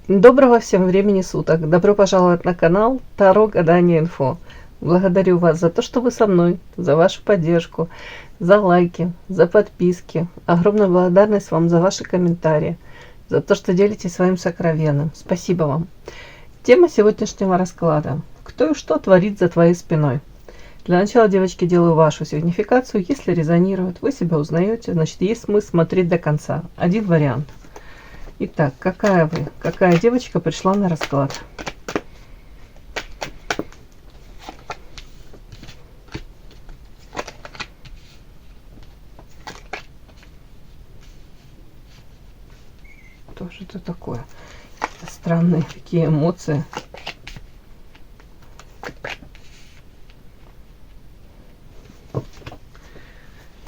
Доброго всем времени суток! Добро пожаловать на канал Таро Гадание Инфо. Благодарю вас за то, что вы со мной, за вашу поддержку, за лайки, за подписки. Огромная благодарность вам за ваши комментарии, за то, что делитесь своим сокровенным. Спасибо вам. Тема сегодняшнего расклада. Кто и что творит за твоей спиной? Для начала, девочки, делаю вашу сигнификацию. Если резонирует, вы себя узнаете, значит, есть смысл смотреть до конца. Один вариант. Итак, какая вы? Какая девочка пришла на расклад? Что же это такое? Странные такие эмоции.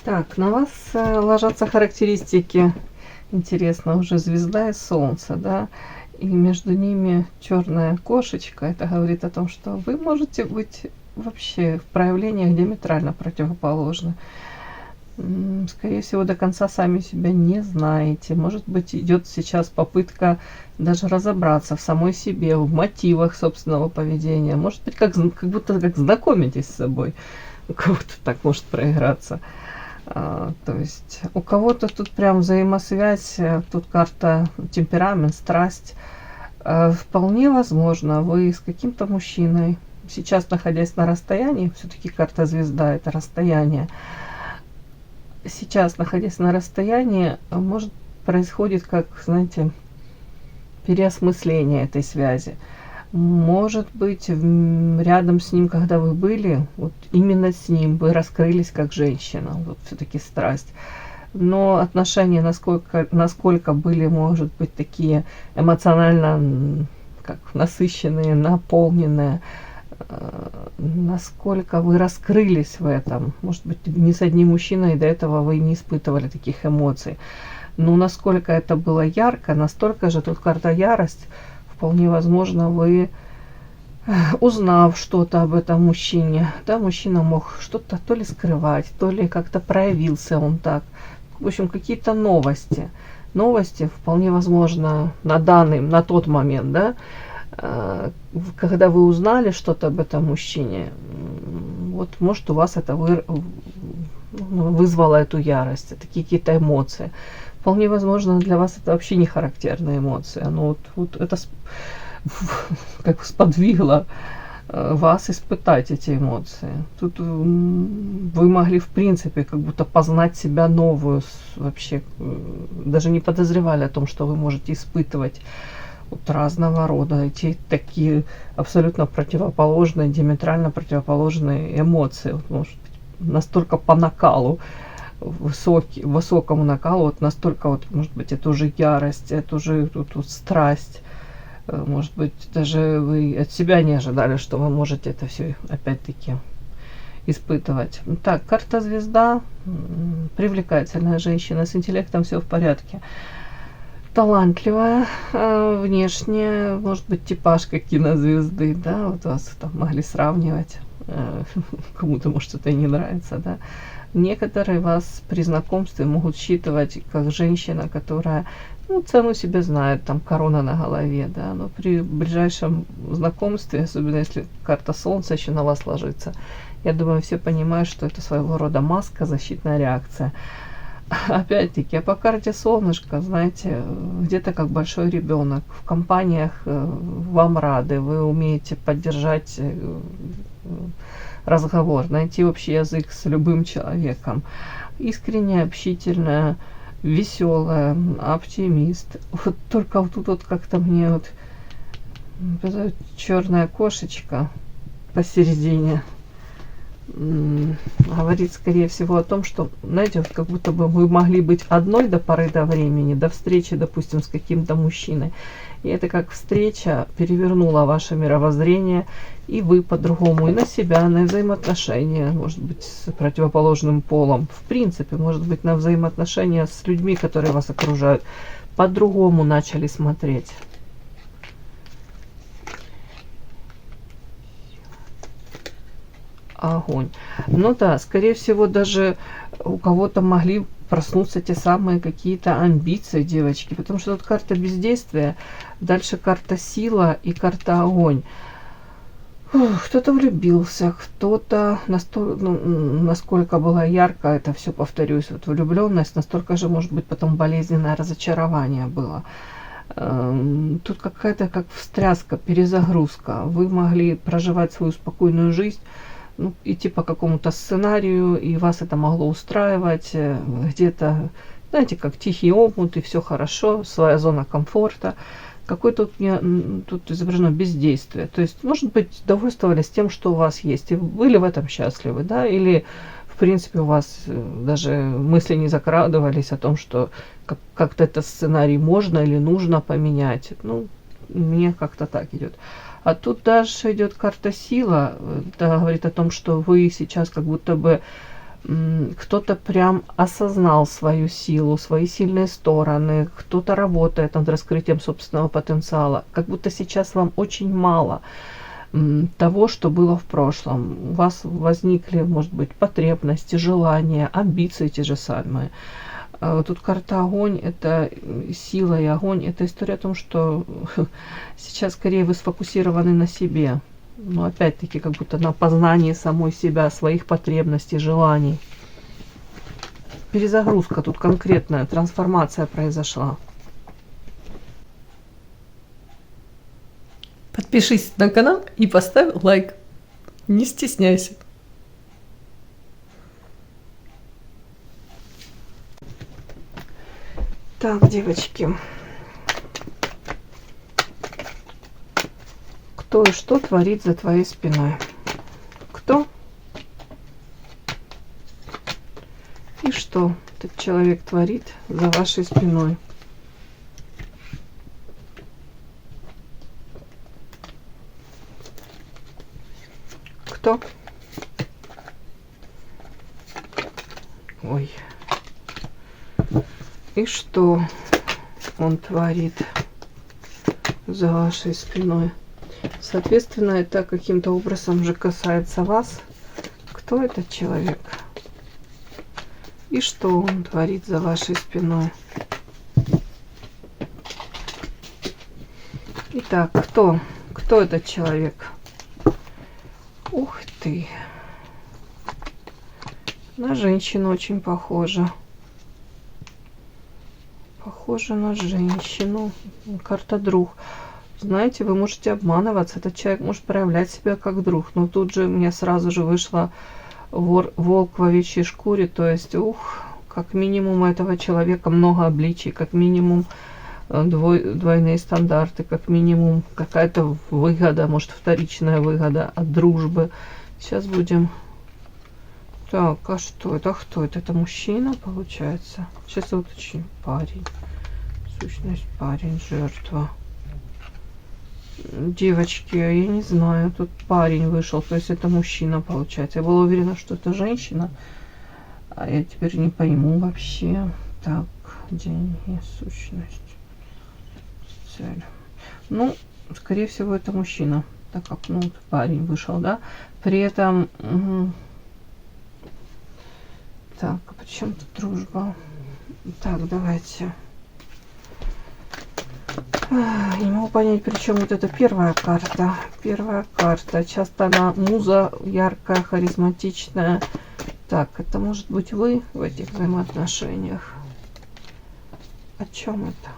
Так, на вас ложатся характеристики. Интересно, уже звезда и солнце, да, и между ними черная кошечка. Это говорит о том, что вы можете быть вообще в проявлениях диаметрально противоположны. Скорее всего, до конца сами себя не знаете. Может быть, идет сейчас попытка даже разобраться в самой себе, в мотивах собственного поведения. Может быть, как будто как знакомитесь с собой. У кого-то так может проиграться. То есть у кого-то тут прям взаимосвязь, тут карта темперамент, страсть. Вполне возможно, вы с каким-то мужчиной, сейчас находясь на расстоянии, все-таки карта звезда это расстояние, сейчас находясь на расстоянии, может происходит, как, знаете, переосмысление этой связи. Может быть, рядом с ним, когда вы были, вот именно с ним вы раскрылись как женщина, вот все-таки страсть. Но отношения, насколько были, может быть, такие эмоционально как насыщенные, наполненные, насколько вы раскрылись в этом. Может быть, ни с одним мужчиной до этого вы не испытывали таких эмоций. Но насколько это было ярко, настолько же тут карта ярость. Вполне возможно, вы, узнав что-то об этом мужчине, да, мужчина мог что-то то ли скрывать, то ли как-то проявился он так. В общем, какие-то новости. Новости, вполне возможно, на тот момент, да, когда вы узнали что-то об этом мужчине, вот, может, у вас это вызвало эту ярость, такие какие-то эмоции. Вполне возможно, для вас это вообще не характерные эмоции. Оно вот это как сподвигло вас испытать эти эмоции. Тут вы могли, в принципе, как будто познать себя новую, вообще даже не подозревали о том, что вы можете испытывать вот разного рода эти такие абсолютно противоположные, диаметрально противоположные эмоции. Вот, может быть, настолько по накалу, высокому накалу, вот настолько вот, может быть, это уже ярость, это уже тут страсть. Может быть, даже вы от себя не ожидали, что вы можете это все опять-таки испытывать. Так, карта звезда, привлекательная женщина, с интеллектом все в порядке. Талантливая, внешне, может быть, типаж как кинозвезды, да, вот вас там могли сравнивать, кому-то, может, это и не нравится, да. Некоторые вас при знакомстве могут считывать как женщина, которая, ну, цену себе знает, там, корона на голове, да, но при ближайшем знакомстве, особенно если карта солнца еще на вас ложится, я думаю, все понимают, что это своего рода маска, защитная реакция. Опять-таки, а по карте солнышко, знаете, где-то как большой ребенок. В компаниях вам рады, вы умеете поддержать разговор, найти общий язык с любым человеком. Искренне, общительная, веселая, оптимист. Вот только вот тут вот как-то мне вот черная кошечка посередине говорит, скорее всего, о том, что, знаете, вот как будто бы вы могли быть одной до поры до времени, до встречи, допустим, с каким-то мужчиной. И это как встреча перевернула ваше мировоззрение, и вы по-другому и на себя, на взаимоотношения, может быть, с противоположным полом. В принципе, может быть, на взаимоотношения с людьми, которые вас окружают, по-другому начали смотреть. Огонь. Ну да, скорее всего, даже у кого-то могли проснутся те самые какие-то амбиции, девочки, потому что тут карта бездействия, дальше карта сила и карта огонь. Кто-то влюбился, кто-то насколько была ярко, это все повторюсь, вот влюбленность, настолько же может быть потом болезненное разочарование было. Тут какая-то как встряска, перезагрузка. Вы могли проживать свою спокойную жизнь, ну, идти по какому-то сценарию, и вас это могло устраивать. Где-то, знаете, как тихий омут, и все хорошо, своя зона комфорта. Какое тут изображено бездействие. То есть, может быть, довольствовались тем, что у вас есть, и были в этом счастливы, да, или, в принципе, у вас даже мысли не закрадывались о том, что как-то этот сценарий можно или нужно поменять. Ну, мне как-то так идет. А тут дальше идет карта сила. Это говорит о том, что вы сейчас как будто бы кто-то прям осознал свою силу, свои сильные стороны, кто-то работает над раскрытием собственного потенциала. Как будто сейчас вам очень мало того, что было в прошлом. У вас возникли, может быть, потребности, желания, амбиции те же самые. Тут карта огонь, это сила и огонь, это история о том, что сейчас скорее вы сфокусированы на себе. Но опять-таки как будто на познании самой себя, своих потребностей, желаний. Перезагрузка тут конкретная, трансформация произошла. Подпишись на канал и поставь лайк. Не стесняйся. Так, девочки. Кто и что творит за твоей спиной? Кто и что этот человек творит за вашей спиной? Кто? Ой. И что он творит за вашей спиной? Соответственно, это каким-то образом же касается вас. Кто этот человек? И что он творит за вашей спиной? Итак, кто? Кто этот человек? Ух ты! На женщину очень похоже. Похоже на женщину. Карта друг. Знаете, вы можете обманываться. Этот человек может проявлять себя как друг. Но тут же мне сразу же вышло волк в овечьей шкуре. То есть, как минимум у этого человека много обличий. Как минимум двойные стандарты. Как минимум какая-то выгода. Может, вторичная выгода от дружбы. Сейчас будем... Так, а что это? Кто это? Это мужчина, получается? Сейчас я уточню. Парень. Сущность парень, жертва. Девочки, я не знаю. Тут парень вышел. То есть это мужчина, получается. Я была уверена, что это женщина. А я теперь не пойму вообще. Так, деньги, сущность, цель. Ну, скорее всего, это мужчина. Так как, ну, парень вышел, да? При этом... Так, а почему тут дружба? Так, давайте. Не могу понять, причем вот эта первая карта. Первая карта. Часто она муза, яркая, харизматичная. Так, это может быть вы в этих взаимоотношениях. О чем это?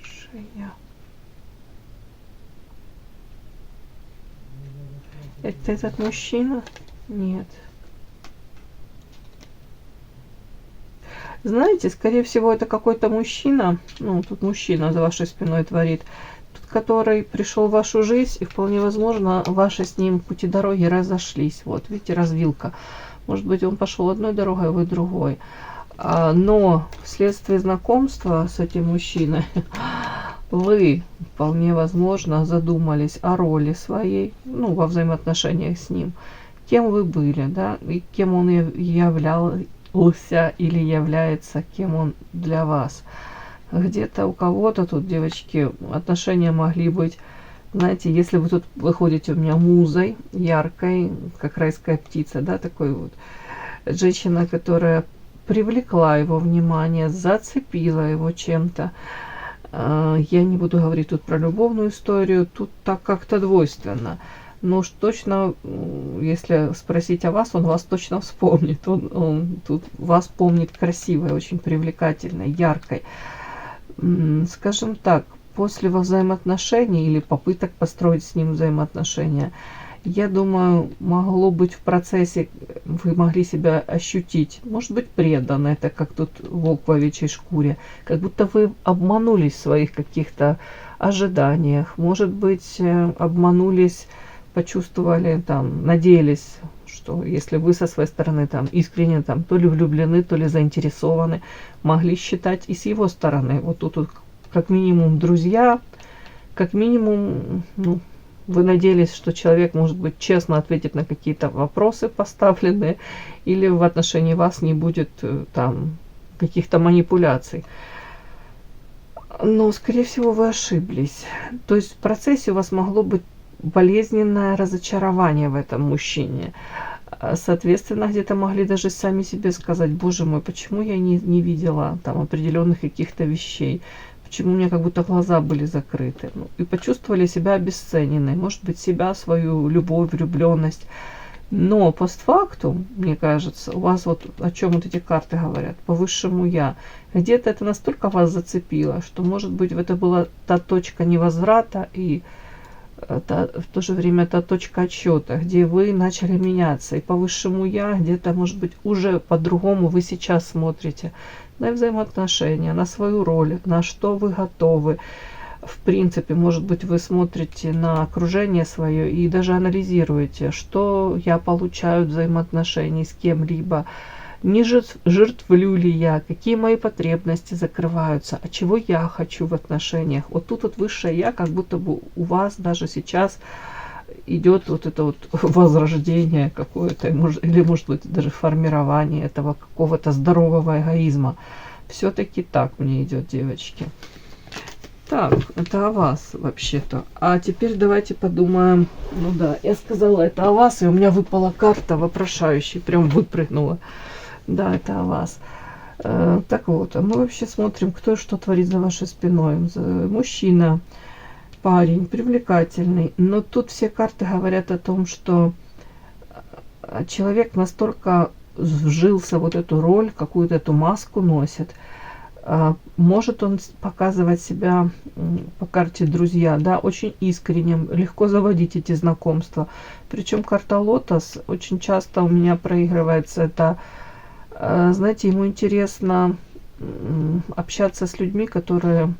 Шея. Это этот мужчина? Нет. Знаете, скорее всего, это какой-то мужчина, ну, тут мужчина за вашей спиной творит, который пришел в вашу жизнь, и вполне возможно, ваши с ним пути дороги разошлись. Вот, видите, развилка. Может быть, он пошел одной дорогой, а вы другой. Но вследствие знакомства с этим мужчиной вы, вполне возможно, задумались о роли своей, ну, во взаимоотношениях с ним. Кем вы были, да, и кем он являлся или является, кем он для вас. Где-то у кого-то тут, девочки, отношения могли быть, знаете, если вы тут выходите у меня музой, яркой, как райская птица, да, такой вот, женщина, которая привлекла его внимание, зацепила его чем-то. Я не буду говорить тут про любовную историю, тут так как-то двойственно. Но уж точно, если спросить о вас, он вас точно вспомнит. Он тут вас помнит красивой, очень привлекательной, яркой. Скажем так, после взаимоотношений или попыток построить с ним взаимоотношения, я думаю, могло быть в процессе, вы могли себя ощутить, может быть, преданно, это как тут волк в овечьей шкуре, как будто вы обманулись в своих каких-то ожиданиях, может быть, обманулись, почувствовали, там, надеялись, что если вы со своей стороны там искренне там то ли влюблены, то ли заинтересованы, могли считать и с его стороны. Вот тут вот, как минимум друзья, как минимум, ну, вы надеялись, что человек, может быть, честно ответит на какие-то вопросы поставленные, или в отношении вас не будет там каких-то манипуляций. Но, скорее всего, вы ошиблись. То есть в процессе у вас могло быть болезненное разочарование в этом мужчине. Соответственно, где-то могли даже сами себе сказать: боже мой, почему я не видела там определенных каких-то вещей, почему у меня как будто глаза были закрыты. Ну, и почувствовали себя обесцененной, может быть, себя, свою любовь, влюбленность. Но постфактум, мне кажется, у вас вот о чем вот эти карты говорят, по высшему я, где-то это настолько вас зацепило, что, может быть, это была та точка невозврата и в то же время та точка отсчета, где вы начали меняться. И по высшему я где-то, может быть, уже по-другому вы сейчас смотрите на взаимоотношения, на свою роль, на что вы готовы. В принципе, может быть, вы смотрите на окружение свое и даже анализируете, что я получаю в взаимоотношении с кем-либо, не жертвлю ли я, какие мои потребности закрываются, а чего я хочу в отношениях. Вот тут вот высшее я, как будто бы у вас даже сейчас идет вот это вот возрождение какое-то, или может быть даже формирование этого какого-то здорового эгоизма. Все-таки так мне идет, девочки. Так, это о вас вообще-то. А теперь давайте подумаем. Ну да, я сказала это о вас, и у меня выпала карта вопрошающий, прям выпрыгнула. Да, это о вас. Так вот, мы вообще смотрим, кто что творит за вашей спиной. Мужчина, парень, привлекательный. Но тут все карты говорят о том, что человек настолько вжился в вот эту роль, какую-то эту маску носит. Может он показывать себя по карте друзья, да, очень искренним, легко заводить эти знакомства. Причем карта Лотос очень часто у меня проигрывается. Это, знаете, ему интересно общаться с людьми, которые...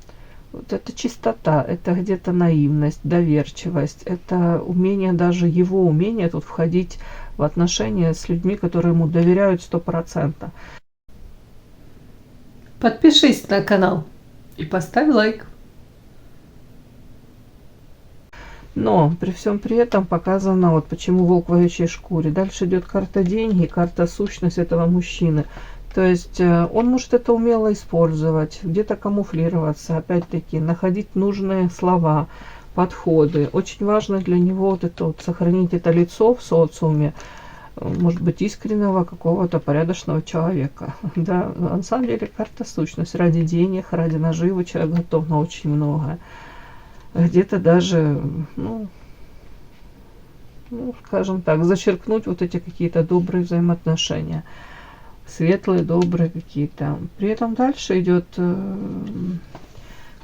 Вот это чистота, это где-то наивность, доверчивость, это умение, даже его умение тут входить в отношения с людьми, которые ему доверяют 100%. Подпишись на канал и поставь лайк. Но при всем при этом показано, вот почему волк в овечьей шкуре. Дальше идет карта деньги, карта сущность этого мужчины. То есть он может это умело использовать, где-то камуфлироваться, опять-таки находить нужные слова, подходы. Очень важно для него вот это вот, сохранить это лицо в социуме, может быть, искреннего какого-то порядочного человека. Да, на самом деле карта сущность. Ради денег, ради наживы человек готов на очень многое. Где-то даже, ну, скажем так, зачеркнуть вот эти какие-то добрые взаимоотношения. Светлые, добрые какие-то. При этом дальше идет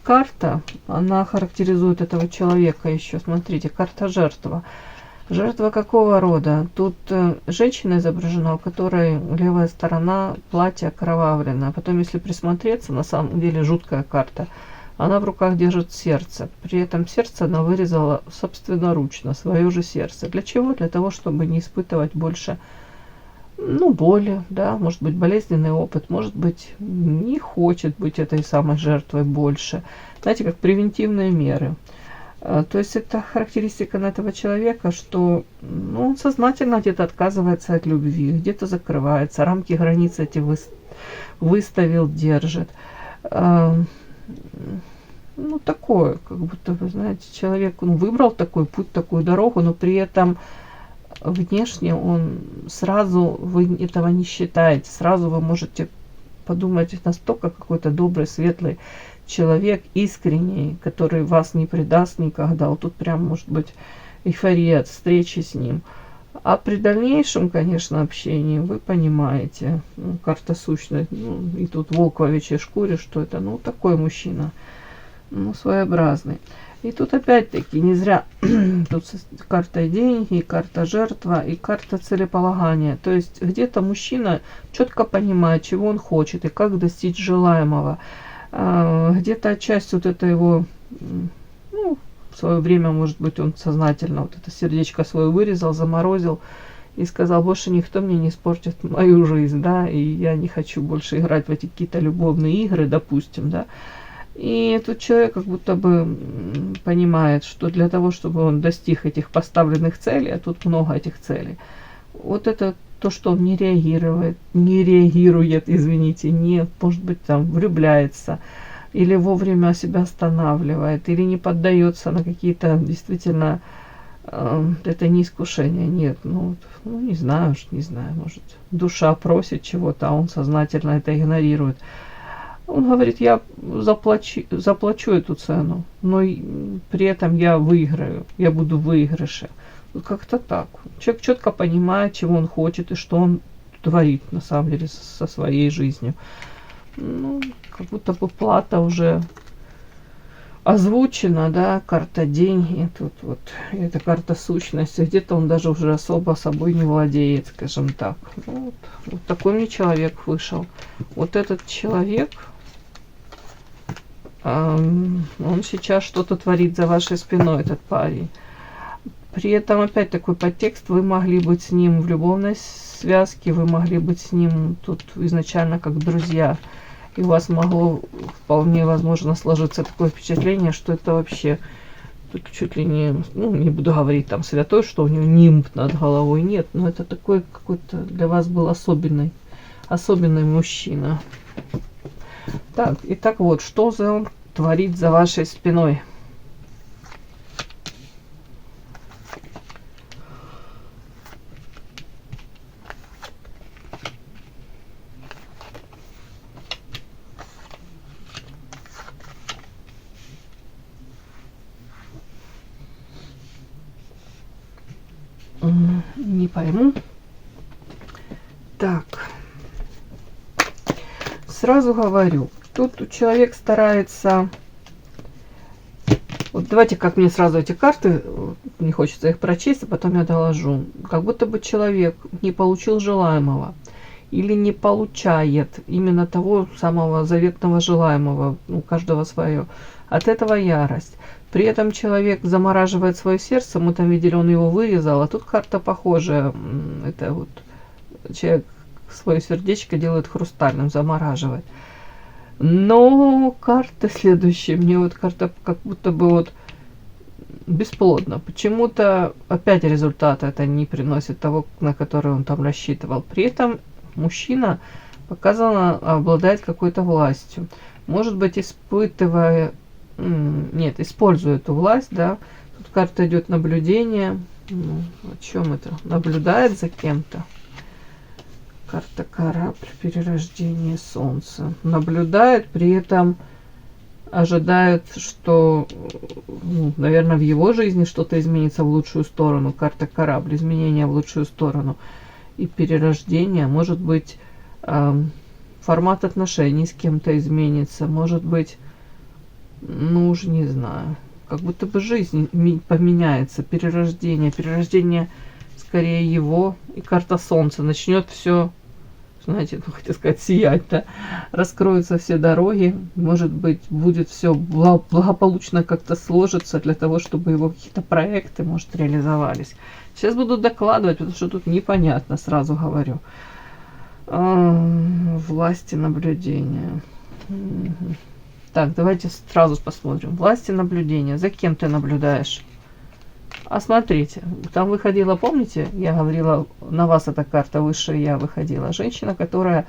карта. Она характеризует этого человека еще. Смотрите, карта жертва. Жертва какого рода? Тут женщина изображена, у которой левая сторона платья окровавлена. Потом, если присмотреться, на самом деле жуткая карта. Она в руках держит сердце. При этом сердце она вырезала собственноручно, свое же сердце. Для чего? Для того, чтобы не испытывать больше, ну, боли, да, может быть, болезненный опыт, может быть, не хочет быть этой самой жертвой больше. Знаете, как превентивные меры. То есть это характеристика на этого человека, что, ну, он сознательно где-то отказывается от любви, где-то закрывается, рамки границ эти выставил, держит. Ну, такое, как будто, вы знаете, человек, он выбрал такой путь, такую дорогу, но при этом внешне он сразу, вы этого не считаете, сразу вы можете подумайте, настолько какой-то добрый, светлый человек, искренний, который вас не предаст никогда. Вот тут прям может быть эйфория от встречи с ним. А при дальнейшем, конечно, общении вы понимаете, ну, карта сущность, ну, и тут волк в овечьей шкуре, что это, ну, такой мужчина, ну, своеобразный. И тут опять-таки не зря тут карта деньги, и карта жертва, и карта целеполагания. То есть где-то мужчина четко понимает, чего он хочет и как достичь желаемого. Где-то отчасти вот это его, ну, в свое время, может быть, он сознательно вот это сердечко свое вырезал, заморозил и сказал: больше никто мне не испортит мою жизнь, да, и я не хочу больше играть в эти какие-то любовные игры, допустим, да. И тут человек как будто бы понимает, что для того, чтобы он достиг этих поставленных целей, а тут много этих целей, вот это то, что он не реагирует, извините, не, может быть, там влюбляется, или вовремя себя останавливает, или не поддается на какие-то действительно, это не искушение, нет, ну не знаю, может, душа просит чего-то, а он сознательно это игнорирует. Он говорит: я заплачу эту цену, но при этом я выиграю, я буду в выигрыше. Вот как-то так. Человек четко понимает, чего он хочет и что он творит на самом деле со своей жизнью. Ну, как будто бы плата уже озвучена, да, карта деньги, тут вот, это карта сущности, где-то он даже уже особо собой не владеет, скажем так. Ну, вот такой мне человек вышел. Вот этот человек, он сейчас что-то творит за вашей спиной, этот парень. При этом опять такой подтекст: вы могли быть с ним в любовной связке, вы могли быть с ним тут изначально как друзья. И у вас могло вполне возможно сложиться такое впечатление, что это вообще тут чуть ли не, ну, не буду говорить там святой, что у него нимб над головой, нет, но это такой какой-то для вас был особенный мужчина. Так, итак, вот, что за он творит за вашей спиной? Не пойму. Так. Сразу говорю, тут человек старается... Вот давайте, как мне сразу эти карты, не хочется их прочесть, а потом я доложу. Как будто бы человек не получил желаемого или не получает именно того самого заветного желаемого, у каждого свое. От этого ярость. При этом человек замораживает свое сердце, мы там видели, он его вырезал, а тут карта похожая. Это вот человек свое сердечко делает хрустальным, замораживает. Но карта следующая, мне вот карта как будто бы вот бесплодно. Почему-то опять результата это не приносит того, на который он там рассчитывал. При этом мужчина показано обладает какой-то властью. Может быть, используя эту власть, да. Тут карта идет наблюдение. Ну, о чем это? Наблюдает за кем-то. Карта корабль, перерождение солнца. Наблюдает, при этом ожидает, что, ну, наверное, в его жизни что-то изменится в лучшую сторону. Карта корабль, изменение в лучшую сторону. И перерождение, может быть, формат отношений с кем-то изменится. Может быть, ну уж не знаю. Как будто бы жизнь поменяется. Перерождение скорее его. И карта солнца начнет все, знаете, ну, хотел сказать, сиять, да? Раскроются все дороги, может быть, будет все благополучно как-то сложиться для того, чтобы его какие-то проекты, может, реализовались. Сейчас буду докладывать, потому что тут непонятно, сразу говорю. Власти наблюдения. Так, давайте сразу посмотрим. Власти наблюдения. За кем ты наблюдаешь? А смотрите, там выходила, помните, я говорила, на вас эта карта высшая я выходила. Женщина, которая,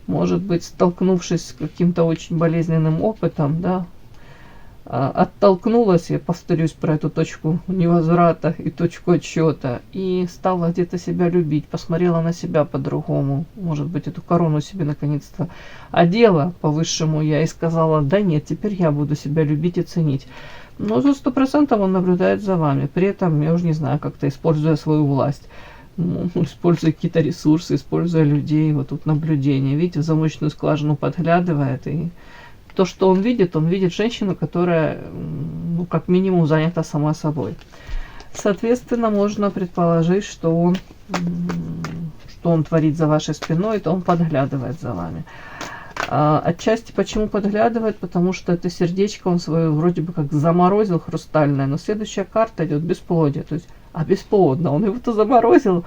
может быть, столкнувшись с каким-то очень болезненным опытом, да, оттолкнулась, я повторюсь про эту точку невозврата и точку отсчета, и стала где-то себя любить, посмотрела на себя по-другому, может быть, эту корону себе наконец-то одела по высшему я и сказала: да нет, теперь я буду себя любить и ценить. Но за 100% он наблюдает за вами, при этом, я уже не знаю, как-то используя свою власть, используя какие-то ресурсы, используя людей, вот тут наблюдение, видите, в замочную скважину подглядывает, и то, что он видит женщину, которая, ну, как минимум, занята сама собой. Соответственно, можно предположить, что он творит за вашей спиной, то он подглядывает за вами. Отчасти почему подглядывает? Потому что это сердечко он свое вроде бы как заморозил хрустальное, но следующая карта идет бесплодие, то есть бесплодно. Он его-то заморозил,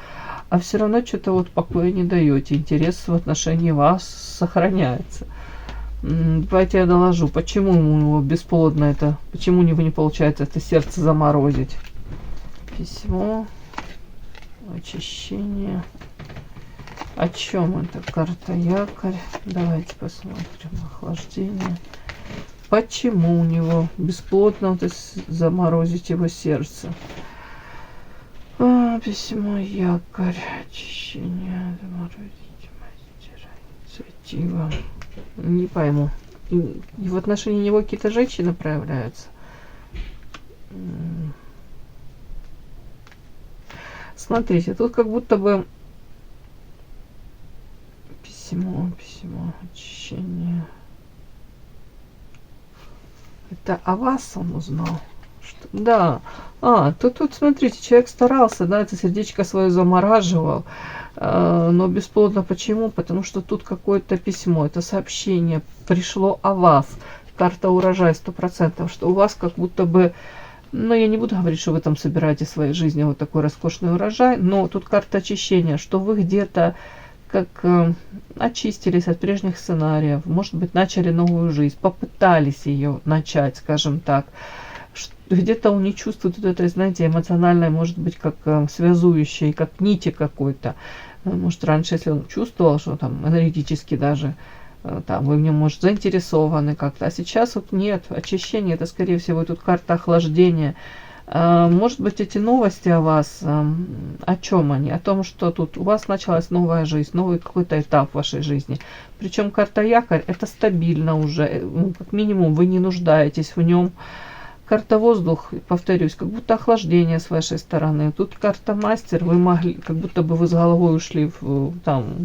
а все равно что-то вот покоя не даете, интерес в отношении вас сохраняется. Давайте я доложу, почему ему бесплодно это, почему у него не получается это сердце заморозить. Письмо, очищение. О чем это? Карта якорь. Давайте посмотрим. Охлаждение. Почему у него бесплодно вот заморозить его сердце? Письмо якорь. Очищение. Заморозить. Инициатива. Не пойму. И в отношении него какие-то женщины проявляются. Смотрите, тут как будто бы письмо, очищение. Это о вас он узнал. Что? Да. Тут смотрите, человек старался, да, это сердечко свое замораживал, но бесплодно. Почему? Потому что тут какое-то письмо, это сообщение пришло о вас. Карта урожай 100%, что у вас как будто бы, ну, я не буду говорить, что вы там собираете в своей жизни вот такой роскошный урожай, но тут карта очищения, что вы где-то как очистились от прежних сценариев, может быть, начали новую жизнь, попытались ее начать, скажем так. Где-то он не чувствует вот этой, знаете, эмоциональной, может быть, как связующей, как нити какой-то. Может, раньше, если он чувствовал, что там энергетически даже, там вы в нем, может, заинтересованы как-то. А сейчас вот нет, очищение, это, скорее всего, тут карта охлаждения. Может быть, эти новости о вас, о чем они? О том, что тут у вас началась новая жизнь, новый какой-то этап в вашей жизни. Причем карта якорь, это стабильно уже, ну, как минимум вы не нуждаетесь в нем. Карта воздух, повторюсь, как будто охлаждение с вашей стороны. Тут карта мастер, вы могли, как будто бы вы с головой ушли в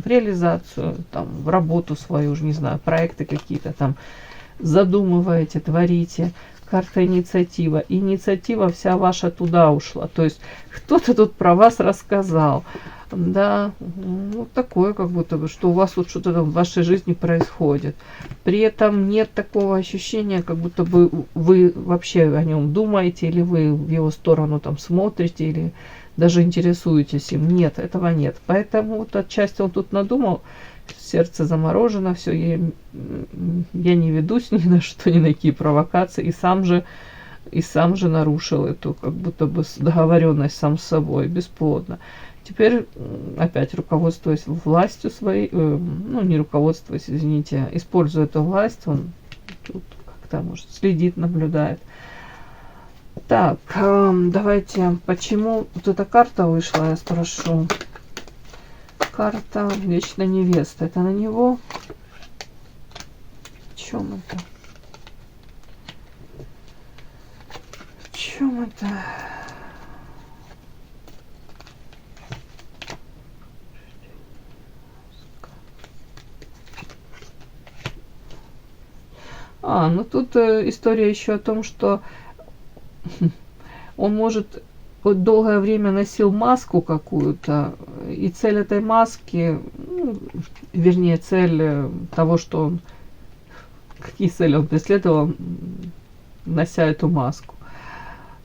реализацию, там, в работу свою, уже не знаю, проекты какие-то там задумываете, творите. Карта инициатива. Инициатива вся ваша туда ушла. То есть кто-то тут про вас рассказал. Да, вот такое, как будто бы, что у вас вот что-то там в вашей жизни происходит. При этом нет такого ощущения, как будто бы вы вообще о нем думаете, или вы в его сторону там смотрите, или даже интересуетесь им. Нет, этого нет. Поэтому вот отчасти он тут надумал, сердце заморожено, все, я не ведусь ни на что, ни на какие провокации, и сам же нарушил эту как будто бы договоренность сам с собой, бесплодно. Теперь опять руководствуясь властью своей, ну не руководствуясь, извините, используя эту власть, он тут как-то, может, следит, наблюдает. Так, давайте, почему вот эта карта вышла, я спрошу. Карта Вечная Невеста, это на него? В чем это? В чем это? Ну тут история еще о том, что он может вот долгое время носил маску какую-то, и цель этой маски, вернее, цель того, что он, какие цели он преследовал, нося эту маску.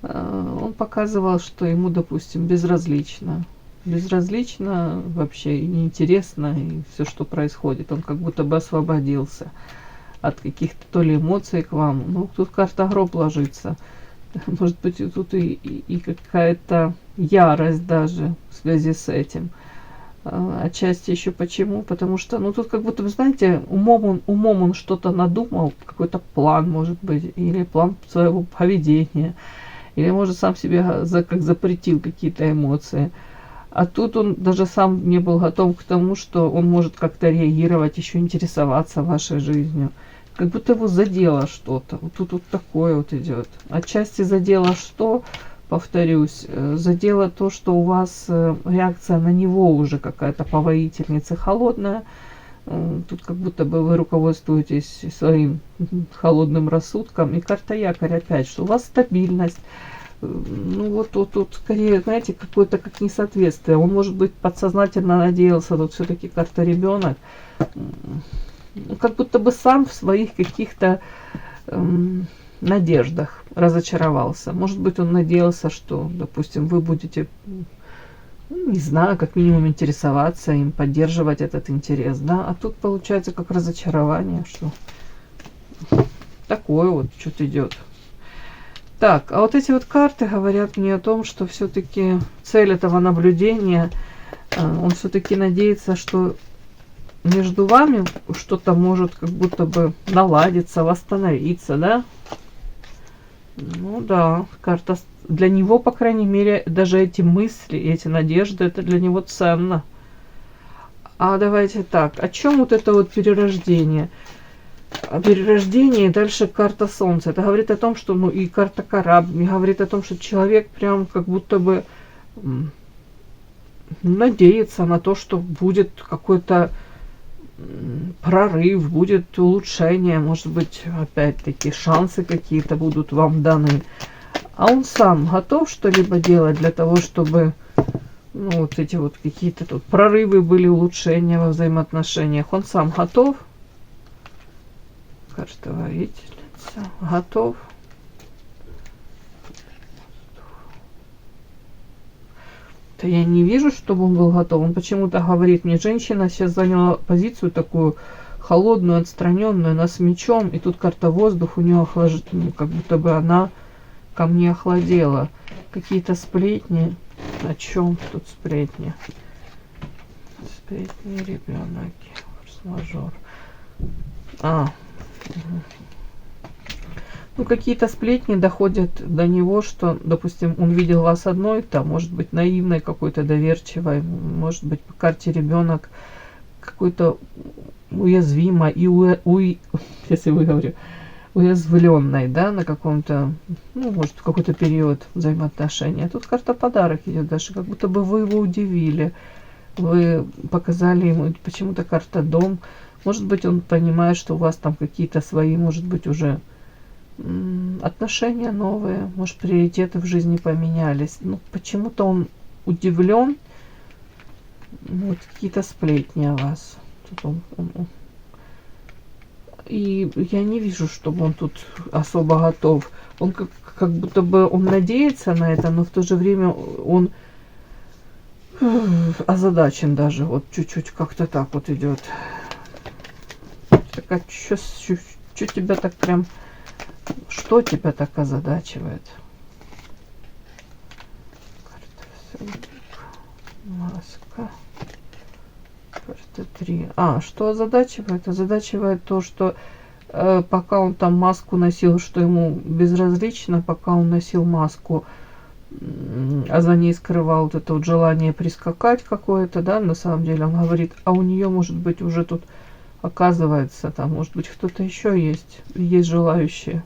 Он показывал, что ему, допустим, безразлично вообще, и неинтересно, и все, что происходит. Он как будто бы освободился от каких-то то ли эмоций к вам. Ну, тут карта гроб ложится. Может быть, тут и какая-то ярость даже в связи с этим. Отчасти еще почему? Потому что, ну, тут как будто, вы знаете, умом он что-то надумал, какой-то план, может быть, или план своего поведения, или, может, сам себе как запретил какие-то эмоции. А тут он даже сам не был готов к тому, что он может как-то реагировать, еще интересоваться вашей жизнью. Как будто его задело что-то. Вот тут вот такое вот идет. Отчасти задело что? Повторюсь, задело то, что у вас реакция на него уже какая-то по воительнице холодная. Тут как будто бы вы руководствуетесь своим холодным рассудком. И карта якорь опять, что у вас стабильность. Ну вот тут скорее, знаете, какое-то как несоответствие. Он, может быть, подсознательно надеялся, вот все-таки карта ребенок. Как будто бы сам в своих каких-то надеждах разочаровался. Может быть, он надеялся, что, допустим, вы будете, не знаю, как минимум интересоваться им, поддерживать этот интерес, да, а тут получается как разочарование, что такое вот что-то идет. Так, а вот эти вот карты говорят мне о том, что все-таки цель этого наблюдения, он все-таки надеется, что между вами что-то может как будто бы наладиться, восстановиться, да? Ну да, карта для него, по крайней мере, даже эти мысли, эти надежды, это для него ценно. А давайте так, о чем вот это вот перерождение? О перерождении, дальше карта Солнца. Это говорит о том, что, ну и карта корабль, говорит о том, что человек прям как будто бы надеется на то, что будет какой-то прорыв, будет улучшение, может быть, опять-таки шансы какие-то будут вам даны. А он сам готов что-либо делать для того, чтобы, ну, вот эти вот какие-то тут прорывы были, улучшения во взаимоотношениях. Он сам готов? Карта воительница. Готов? Да я не вижу, чтобы он был готов. Он почему-то говорит мне, женщина сейчас заняла позицию такую холодную, отстраненную, она с мечом, и тут карта воздух у нее охлаждает, ну, как будто бы она ко мне охладела. Какие-то сплетни. О чем тут сплетни? Сплетни, ребенок, форс-мажор. Ну, какие-то сплетни доходят до него, что, допустим, он видел вас одной, там, может быть, наивной, какой-то доверчивой, может быть, по карте ребенок какой-то уязвимой и если выговорю, уязвленной, да, на каком-то, ну, может, в какой-то период взаимоотношений. А тут карта подарок идет даже, как будто бы вы его удивили, вы показали ему, почему-то карта дом. Может быть, он понимает, что у вас там какие-то свои, может быть, уже отношения новые, может, приоритеты в жизни поменялись. Ну, почему-то он удивлен. Вот какие-то сплетни о вас. Тут и я не вижу, чтобы он тут особо готов. Он как будто бы он надеется на это, но в то же время он озадачен даже. Вот чуть-чуть как-то так вот идет. Так, а что тебя так прям... Что тебя так озадачивает? Маска. Карта 3. Что озадачивает? Озадачивает то, что пока он там маску носил, что ему безразлично, пока он носил маску, а за ней скрывал вот это вот желание прискакать какое-то, да, на самом деле он говорит, а у нее, может быть, уже тут оказывается, там, может быть, кто-то еще есть желающие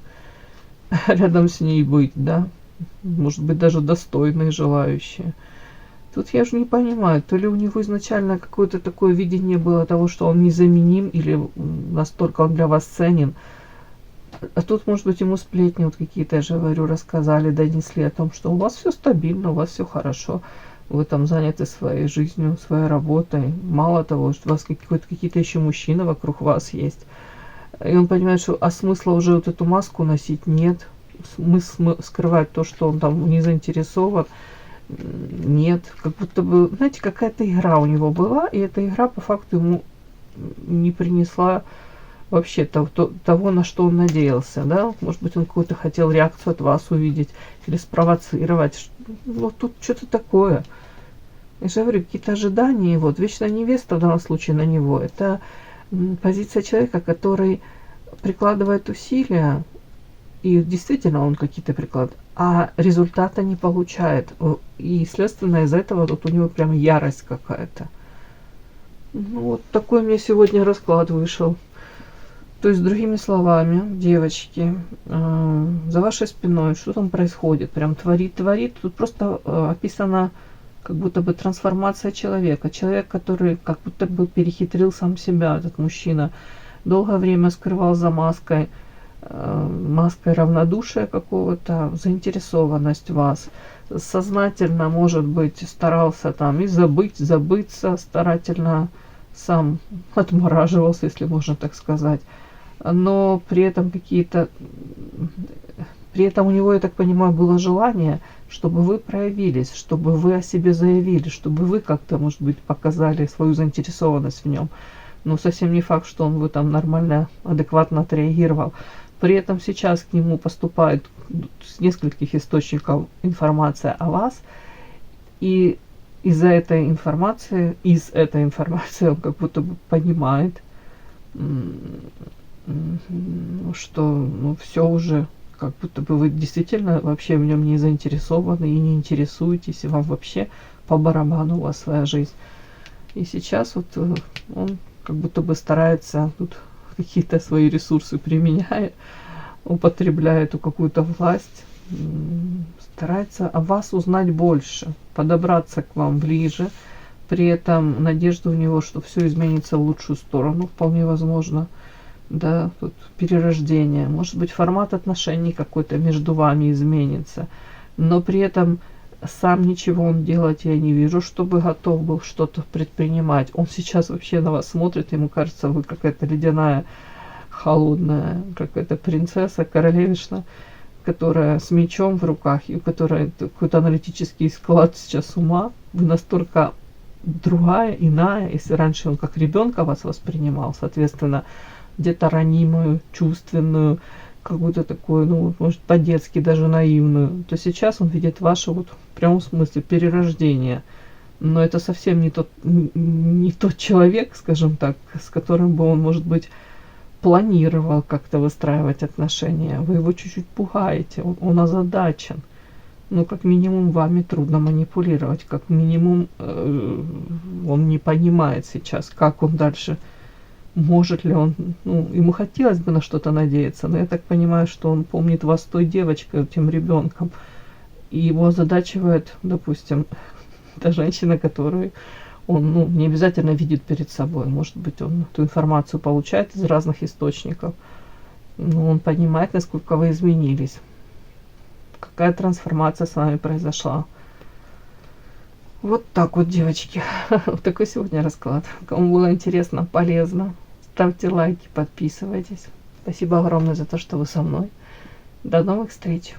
рядом с ней быть, да, может быть, даже достойные желающие. Тут я же не понимаю, то ли у него изначально какое-то такое видение было того, что он незаменим, или настолько он для вас ценен. А тут, может быть, ему сплетни вот какие-то, я же говорю, рассказали, донесли о том, что у вас все стабильно, у вас все хорошо, вы там заняты своей жизнью, своей работой. Мало того, что у вас какие-то еще мужчины вокруг вас есть. И он понимает, что смысла уже вот эту маску носить нет. Смысл скрывать то, что он там не заинтересован, нет. Как будто бы, знаете, какая-то игра у него была, и эта игра по факту ему не принесла вообще того, на что он надеялся, да. Может быть, он какую-то хотел реакцию от вас увидеть или спровоцировать. Вот тут что-то такое. Я же говорю, какие-то ожидания. Вот вечная невеста в данном случае на него. Это позиция человека, который прикладывает усилия, и действительно он какие-то прикладывает, а результата не получает. И, следственно, из-за этого тут у него прям ярость какая-то. Ну, вот такой мне сегодня расклад вышел. То есть, другими словами, девочки, за вашей спиной что там происходит? Прям творит. Тут просто описана как будто бы трансформация человека. Человек, который как будто бы перехитрил сам себя, этот мужчина. Долгое время скрывал за маской равнодушия какого-то, заинтересованность в вас. Сознательно, может быть, старался там и забыться, старательно сам отмораживался, если можно так сказать. Но при этом при этом у него, я так понимаю, было желание, чтобы вы проявились, чтобы вы о себе заявили, чтобы вы как-то, может быть, показали свою заинтересованность в нем. Но совсем не факт, что он бы там нормально, адекватно отреагировал. При этом сейчас к нему поступает с нескольких источников информация о вас, и из этой информации он как будто бы понимает, что все уже, как будто бы вы действительно вообще в нем не заинтересованы и не интересуетесь, и вам вообще по барабану у вас своя жизнь. И сейчас вот он как будто бы старается тут какие-то свои ресурсы применяя, употребляя эту какую-то власть, старается о вас узнать больше, подобраться к вам ближе. При этом надежда у него, что все изменится в лучшую сторону, вполне возможно. Да, тут перерождение. Может быть, формат отношений какой-то между вами изменится. Но при этом сам ничего он делать я не вижу, чтобы готов был что-то предпринимать. Он сейчас вообще на вас смотрит, ему кажется, вы какая-то ледяная, холодная, какая-то принцесса, королевишна, которая с мечом в руках, и у которой какой-то аналитический склад сейчас ума. Вы настолько другая, иная. Если раньше он как ребенка вас воспринимал, соответственно, где-то ранимую, чувственную, какую-то такую, ну, может, по-детски даже наивную, то сейчас он видит ваше вот в прямом смысле перерождение. Но это совсем не тот человек, скажем так, с которым бы он, может быть, планировал как-то выстраивать отношения. Вы его чуть-чуть пугаете, он озадачен. Ну, как минимум, вами трудно манипулировать, как минимум, он не понимает сейчас, как он дальше. Может ли он, ну, ему хотелось бы на что-то надеяться, но я так понимаю, что он помнит вас той девочкой, тем ребенком, и его озадачивает, допустим, та женщина, которую он, ну, не обязательно видит перед собой, может быть, он эту информацию получает из разных источников, но он понимает, насколько вы изменились, какая трансформация с вами произошла. Вот так вот, девочки. Вот такой сегодня расклад. Кому было интересно, полезно, ставьте лайки, подписывайтесь. Спасибо огромное за то, что вы со мной. До новых встреч.